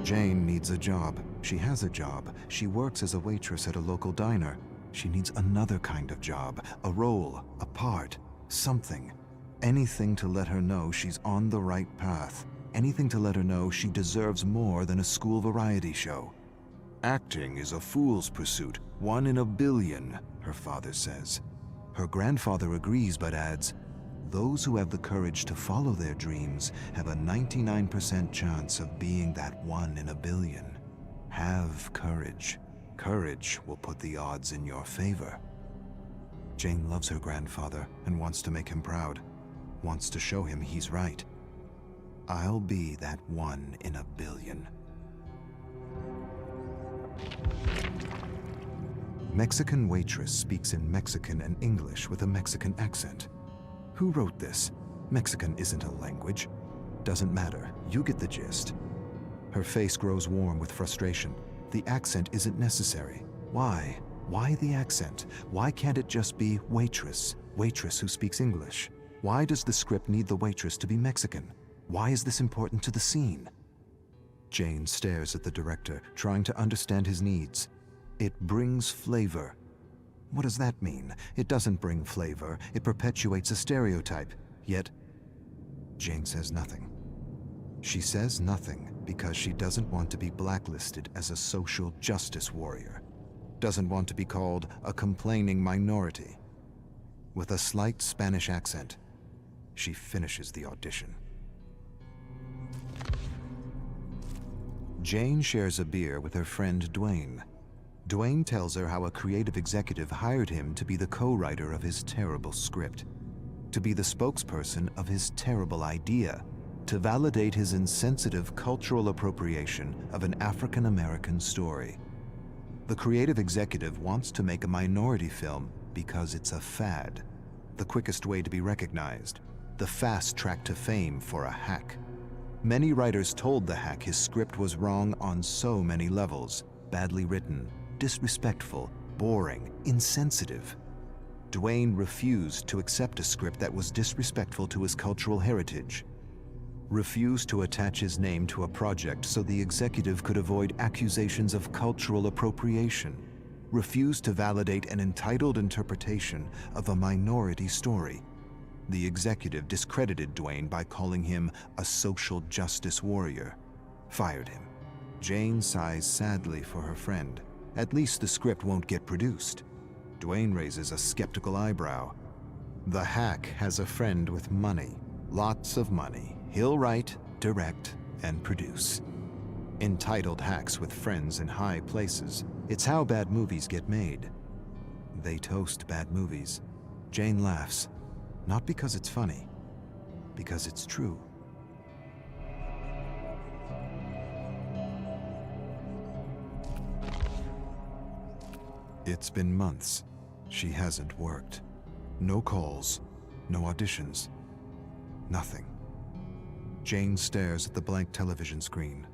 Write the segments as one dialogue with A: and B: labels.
A: Jane needs a job. She has a job. She works as a waitress at a local diner. She needs another kind of job, a role, a part, something. Anything to let her know she's on the right path. Anything to let her know she deserves more than a school variety show. Acting is a fool's pursuit, 1 in a billion, her father says. Her grandfather agrees but adds, those who have the courage to follow their dreams have a 99% chance of being that 1 in a billion. Have courage. Courage will put the odds in your favor. Jane loves her grandfather and wants to make him proud, wants to show him he's right. I'll be that 1 in a billion. Mexican waitress speaks in Mexican and English with a Mexican accent. Who wrote this? Mexican isn't a language. Doesn't matter, you get the gist. Her face grows warm with frustration. The accent isn't necessary. Why? Why the accent? Why can't it just be waitress? Waitress who speaks English? Why does the script need the waitress to be Mexican? Why is this important to the scene? Jane stares at the director, trying to understand his needs. It brings flavor. What does that mean? It doesn't bring flavor. It perpetuates a stereotype. Yet, Jane says nothing. She says nothing because she doesn't want to be blacklisted as a social justice warrior. Doesn't want to be called a complaining minority. With a slight Spanish accent, she finishes the audition. Jane shares a beer with her friend Dwayne. Dwayne tells her how a creative executive hired him to be the co-writer of his terrible script, to be the spokesperson of his terrible idea, to validate his insensitive cultural appropriation of an African-American story. The creative executive wants to make a minority film because it's a fad, the quickest way to be recognized, the fast track to fame for a hack. Many writers told the hack his script was wrong on so many levels, badly written, disrespectful, boring, insensitive. Dwayne refused to accept a script that was disrespectful to his cultural heritage, refused to attach his name to a project so the executive could avoid accusations of cultural appropriation, refused to validate an entitled interpretation of a minority story. The executive discredited Dwayne by calling him a social justice warrior, fired him. Jane sighs sadly for her friend. At least the script won't get produced. Dwayne raises a skeptical eyebrow. The hack has a friend with money, lots of money. He'll write, direct, and produce. Entitled hacks with friends in high places. It's how bad movies get made. They toast bad movies. Jane laughs, not because it's funny, because it's true. It's been months. She hasn't worked. No calls, no auditions, nothing. Jane stares at the blank television screen.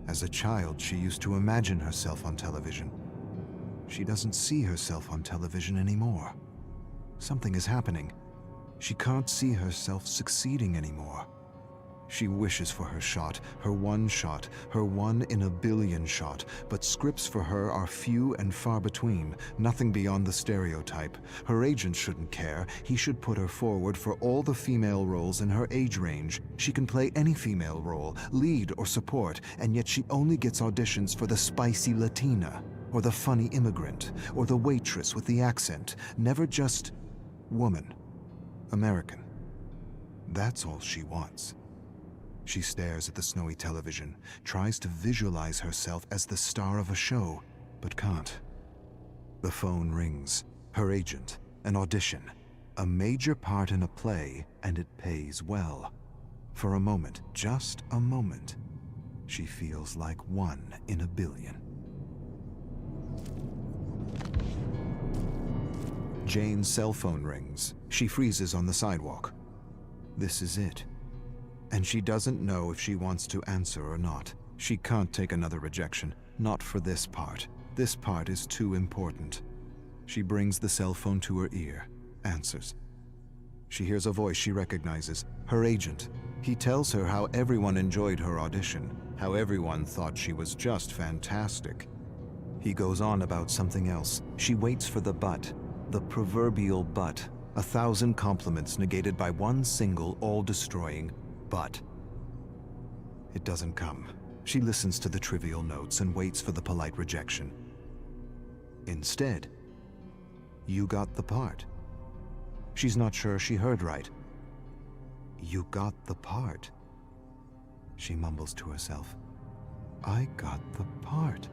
A: As a child, she used to imagine herself on television. She doesn't see herself on television anymore. Something is happening. She can't see herself succeeding anymore. She wishes for her shot, her 1 in a billion shot, but scripts for her are few and far between, nothing beyond the stereotype. Her agent shouldn't care. He should put her forward for all the female roles in her age range. She can play any female role, lead or support, and yet she only gets auditions for the spicy Latina, or the funny immigrant, or the waitress with the accent, never just woman, American. That's all she wants. She stares at the snowy television, tries to visualize herself as the star of a show, but can't. The phone rings. Her agent, an audition, a major part in a play, and it pays well. For a moment, just a moment, she feels like 1 in a billion. Jane's cell phone rings. She freezes on the sidewalk. This is it. And she doesn't know if she wants to answer or not. She can't take another rejection, not for this part. This part is too important. She brings the cell phone to her ear, answers. She hears a voice she recognizes, her agent. He tells her how everyone enjoyed her audition, how everyone thought she was just fantastic. He goes on about something else. She waits for the but, the proverbial but, 1,000 compliments negated by one single, all-destroying but. It doesn't come. She listens to the trivial notes and waits for the polite rejection. Instead, you got the part. She's not sure she heard right. You got the part. She mumbles to herself. I got the part.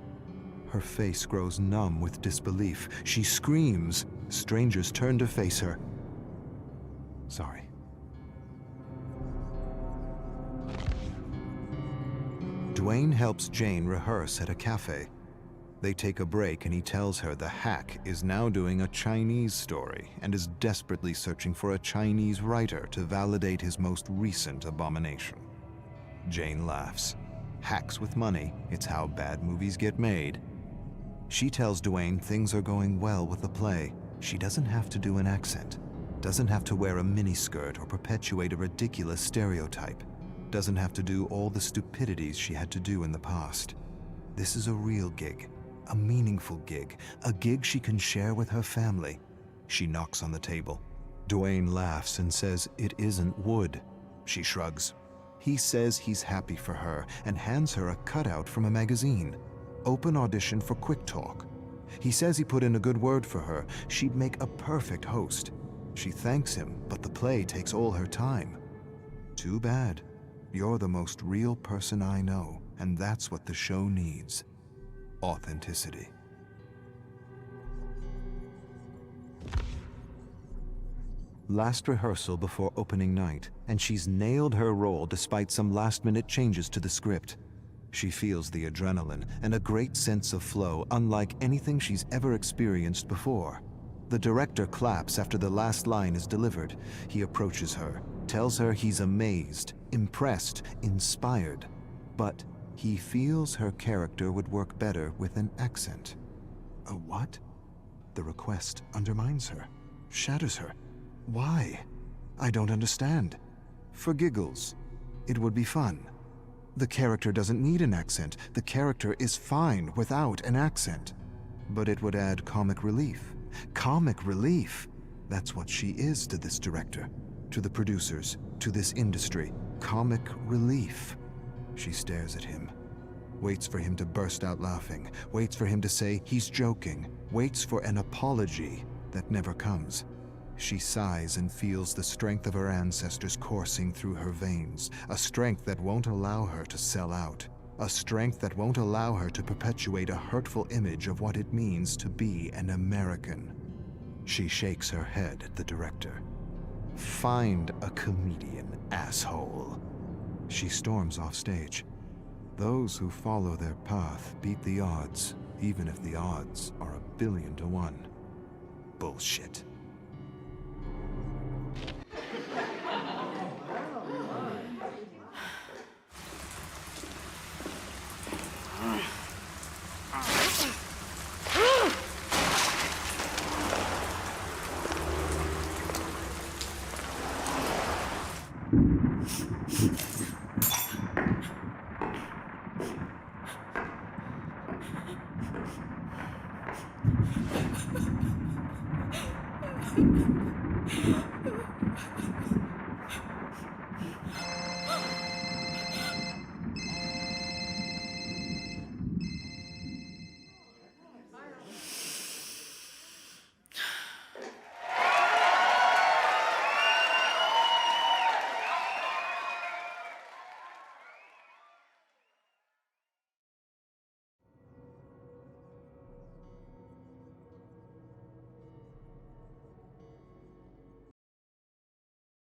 A: Her face grows numb with disbelief. She screams. Strangers turn to face her. Sorry. Dwayne helps Jane rehearse at a cafe. They take a break and he tells her the hack is now doing a Chinese story and is desperately searching for a Chinese writer to validate his most recent abomination. Jane laughs. Hacks with money, it's how bad movies get made. She tells Dwayne things are going well with the play. She doesn't have to do an accent, doesn't have to wear a miniskirt or perpetuate a ridiculous stereotype, doesn't have to do all the stupidities she had to do in the past. This is a real gig, a meaningful gig, a gig she can share with her family. She knocks on the table. Dwayne laughs and says it isn't wood. She shrugs. He says he's happy for her and hands her a cutout from a magazine. Open audition for Quick Talk. He says he put in a good word for her. She'd make a perfect host. She thanks him, but the play takes all her time. Too bad. You're the most real person I know, and that's what the show needs. Authenticity. Last rehearsal before opening night, and she's nailed her role despite some last-minute changes to the script. She feels the adrenaline and a great sense of flow unlike anything she's ever experienced before. The director claps after the last line is delivered. He approaches her, tells her he's amazed, impressed, inspired, but he feels her character would work better with an accent. A what? The request undermines her, shatters her. Why? I don't understand. For giggles. It would be fun. The character doesn't need an accent. The character is fine without an accent. But it would add comic relief. Comic relief! That's what she is to this director, to the producers, to this industry. Comic relief. She stares at him, waits for him to burst out laughing, waits for him to say he's joking, waits for an apology that never comes. She sighs and feels the strength of her ancestors coursing through her veins, a strength that won't allow her to sell out, a strength that won't allow her to perpetuate a hurtful image of what it means to be an American. She shakes her head at the director. Find a comedian, asshole. She storms off stage. Those who follow their path beat the odds, even if the odds are 1,000,000,000 to 1. Bullshit.